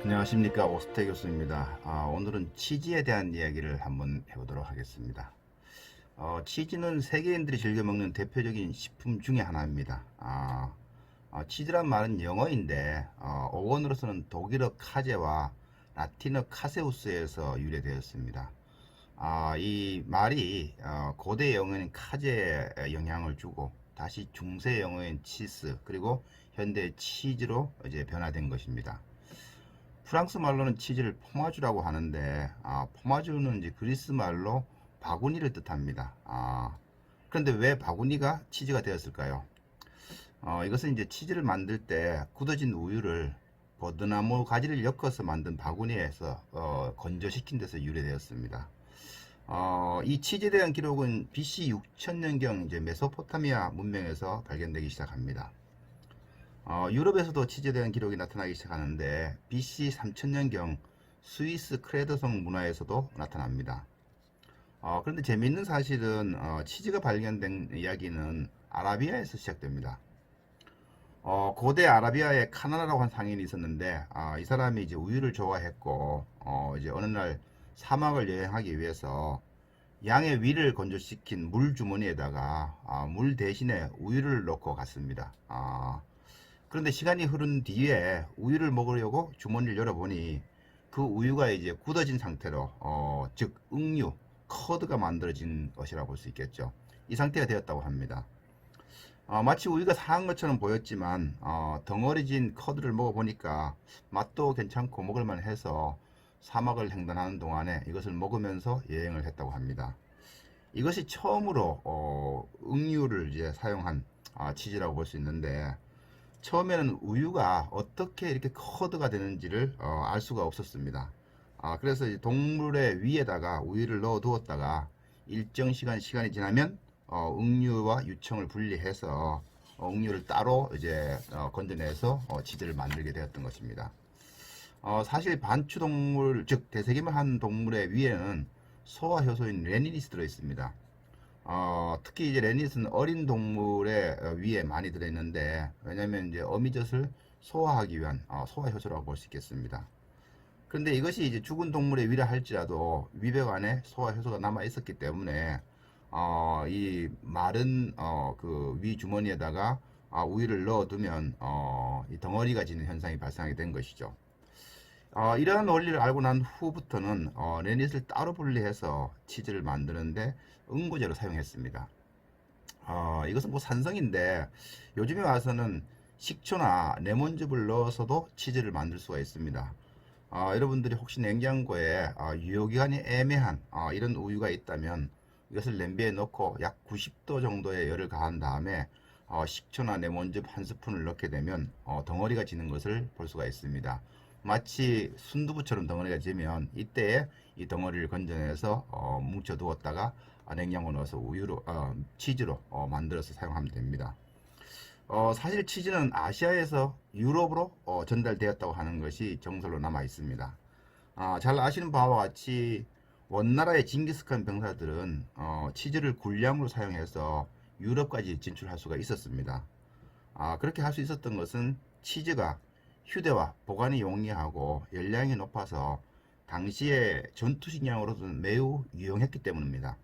안녕하십니까, 오스태 교수입니다. 오늘은 치즈에 대한 이야기를 한번 해보도록 하겠습니다. 치즈는 세계인들이 즐겨 먹는 대표적인 식품 중에 하나입니다. 치즈란 말은 영어인데 어원으로서는 독일어 카제와 라틴어 카세우스에서 유래되었습니다. 이 말이 고대 영어인 카제에 영향을 주고 다시 중세 영어인 치스 그리고 현대 치즈로 이제 변화된 것입니다. 프랑스 말로는 치즈를 포마주라고 하는데 포마주는 이제 그리스 말로 바구니를 뜻합니다. 그런데 왜 바구니가 치즈가 되었을까요? 이것은 이제 치즈를 만들 때 굳어진 우유를 버드나무 가지를 엮어서 만든 바구니에서 건조시킨 데서 유래되었습니다. 이 치즈에 대한 기록은 BC 6000년경 이제 메소포타미아 문명에서 발견되기 시작합니다. 유럽에서도 치즈에 대한 기록이 나타나기 시작하는데 BC 3000년경 스위스 크레드성 문화에서도 나타납니다. 그런데 재미있는 사실은 치즈가 발견된 이야기는 아라비아에서 시작됩니다. 고대 아라비아에 카나나라고 한 상인이 있었는데 이 사람이 이제 우유를 좋아했고 이제 어느 날 사막을 여행하기 위해서 양의 위를 건조시킨 물 주머니에다가 물 대신에 우유를 넣고 갔습니다. 그런데 시간이 흐른 뒤에 우유를 먹으려고 주머니를 열어보니 그 우유가 이제 굳어진 상태로 즉 응유, 커드가 만들어진 것이라고 볼 수 있겠죠. 이 상태가 되었다고 합니다. 마치 우유가 상한 것처럼 보였지만 덩어리진 커드를 먹어보니까 맛도 괜찮고 먹을만 해서 사막을 횡단하는 동안에 이것을 먹으면서 여행을 했다고 합니다. 이것이 처음으로 응유를 이제 사용한 치즈라고 볼 수 있는데 처음에는 우유가 어떻게 이렇게 커드가 되는지를 알 수가 없었습니다. 그래서 이제 동물의 위에다가 우유를 넣어 두었다가 일정 시간이 지나면 응유와 유청을 분리해서 응유를 따로 이제 건져내서 치즈를 만들게 되었던 것입니다. 사실 반추동물 즉 대세김을 한 동물의 위에는 소화 효소인 레닌이 들어 있습니다. 특히 이제 레닛은 어린 동물의 위에 많이 들어있는데 왜냐하면 이제 어미젖을 소화하기 위한 소화 효소라고 볼 수 있겠습니다. 그런데 이것이 이제 죽은 동물의 위라 할지라도 위벽 안에 소화 효소가 남아 있었기 때문에 이 마른 그 위 주머니에다가 우유를 넣어두면 이 덩어리가 지는 현상이 발생하게 된 것이죠. 이러한 원리를 알고 난 후부터는 레닛을 따로 분리해서 치즈를 만드는데 응고제로 사용했습니다. 이것은 뭐 산성인데 요즘에 와서는 식초나 레몬즙을 넣어서도 치즈를 만들 수가 있습니다. 여러분들이 혹시 냉장고에 유효기간이 애매한 이런 우유가 있다면 이것을 냄비에 넣고 약 90도 정도의 열을 가한 다음에 식초나 레몬즙 한 스푼을 넣게 되면 덩어리가 지는 것을 볼 수가 있습니다. 마치 순두부처럼 덩어리가 지면 이때에 이 덩어리를 건져내서 뭉쳐 두었다가 냉장고 넣어서 우유로 치즈로 만들어서 사용하면 됩니다. 사실 치즈는 아시아에서 유럽으로 전달되었다고 하는 것이 정설로 남아 있습니다. 잘 아시는 바와 같이 원나라의 징기스칸 병사들은 치즈를 군량으로 사용해서 유럽까지 진출할 수가 있었습니다. 그렇게 할 수 있었던 것은 치즈가 휴대와 보관이 용이하고 열량이 높아서 당시에 전투식량으로서는 매우 유용했기 때문입니다.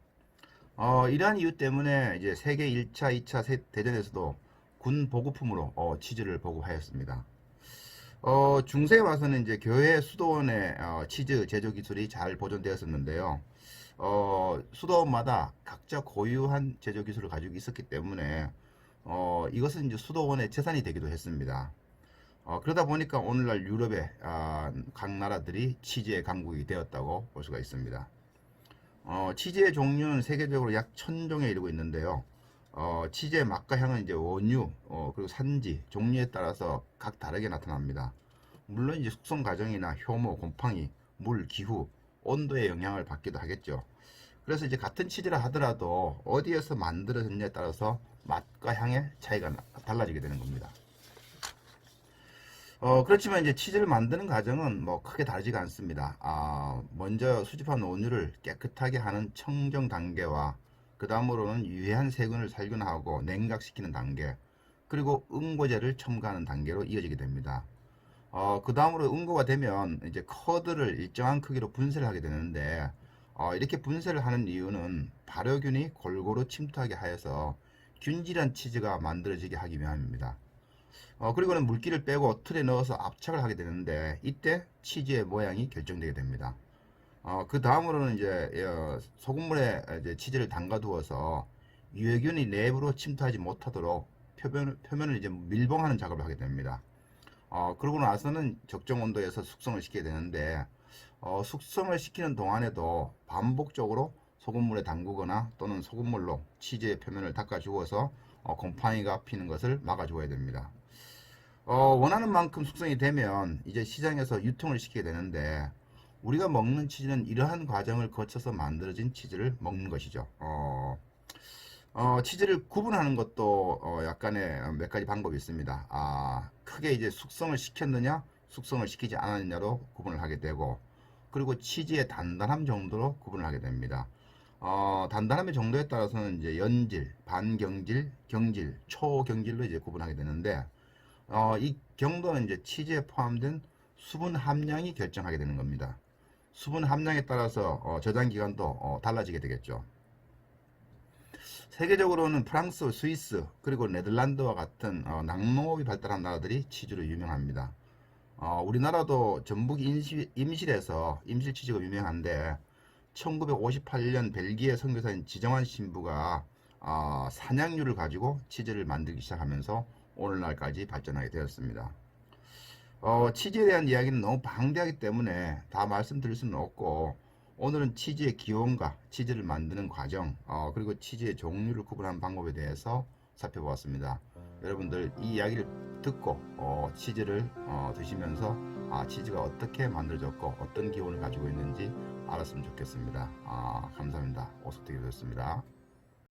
이러한 이유 때문에 이제 세계 1차, 2차 대전에서도 군 보급품으로 치즈를 보급하였습니다. 중세에 와서는 이제 교회 수도원의 치즈 제조 기술이 잘 보존되었었는데요. 수도원마다 각자 고유한 제조 기술을 가지고 있었기 때문에 이것은 이제 수도원의 재산이 되기도 했습니다. 그러다 보니까 오늘날 유럽의 각 나라들이 치즈의 강국이 되었다고 볼 수가 있습니다. 치즈의 종류는 세계적으로 약 1000종에 이르고 있는데요. 치즈의 맛과 향은 이제 원유, 그리고 산지, 종류에 따라서 각 다르게 나타납니다. 물론 이제 숙성 과정이나 효모, 곰팡이, 물, 기후, 온도의 영향을 받기도 하겠죠. 그래서 이제 같은 치즈라 하더라도 어디에서 만들어졌냐에 따라서 맛과 향의 차이가 달라지게 되는 겁니다. 그렇지만 이제 치즈를 만드는 과정은 뭐 크게 다르지가 않습니다. 먼저 수집한 원유를 깨끗하게 하는 청정 단계와 그 다음으로는 유해한 세균을 살균하고 냉각시키는 단계, 그리고 응고제를 첨가하는 단계로 이어지게 됩니다. 그 다음으로 응고가 되면 이제 커드를 일정한 크기로 분쇄를 하게 되는데, 이렇게 분쇄를 하는 이유는 발효균이 골고루 침투하게 하여서 균질한 치즈가 만들어지게 하기 위함입니다. 그리고는 물기를 빼고 틀에 넣어서 압착을 하게 되는데, 이때 치즈의 모양이 결정되게 됩니다. 그 다음으로는 이제 소금물에 이제 치즈를 담가 두어서 유해균이 내부로 침투하지 못하도록 표면을 이제 밀봉하는 작업을 하게 됩니다. 그러고 나서는 적정 온도에서 숙성을 시키게 되는데, 숙성을 시키는 동안에도 반복적으로 소금물에 담그거나 또는 소금물로 치즈의 표면을 닦아 주어서 곰팡이가 피는 것을 막아 주어야 됩니다. 원하는 만큼 숙성이 되면 이제 시장에서 유통을 시키게 되는데, 우리가 먹는 치즈는 이러한 과정을 거쳐서 만들어진 치즈를 먹는 것이죠. 치즈를 구분하는 것도 약간의 몇 가지 방법이 있습니다. 크게 이제 숙성을 시켰느냐, 숙성을 시키지 않았느냐로 구분을 하게 되고, 그리고 치즈의 단단함 정도로 구분을 하게 됩니다. 단단함의 정도에 따라서는 이제 연질, 반경질, 경질, 초경질로 이제 구분하게 되는데, 이 경도는 이제 치즈에 포함된 수분 함량이 결정하게 되는 겁니다. 수분 함량에 따라서 저장 기간도 달라지게 되겠죠. 세계적으로는 프랑스, 스위스, 그리고 네덜란드와 같은 낙농업이 발달한 나라들이 치즈로 유명합니다. 우리나라도 전북 임실에서 임실 치즈가 유명한데, 1958년 벨기에 선교사인 지정환 신부가 산양유를 가지고 치즈를 만들기 시작하면서 오늘날까지 발전하게 되었습니다. 치즈에 대한 이야기는 너무 방대하기 때문에 다 말씀드릴 수는 없고, 오늘은 치즈의 기원과 치즈를 만드는 과정, 그리고 치즈의 종류를 구분하는 방법에 대해서 살펴보았습니다. 여러분들 이 이야기를 듣고 치즈를 드시면서 치즈가 어떻게 만들어졌고 어떤 기원을 가지고 있는지 알았으면 좋겠습니다. 감사합니다. 오석태기였습니다.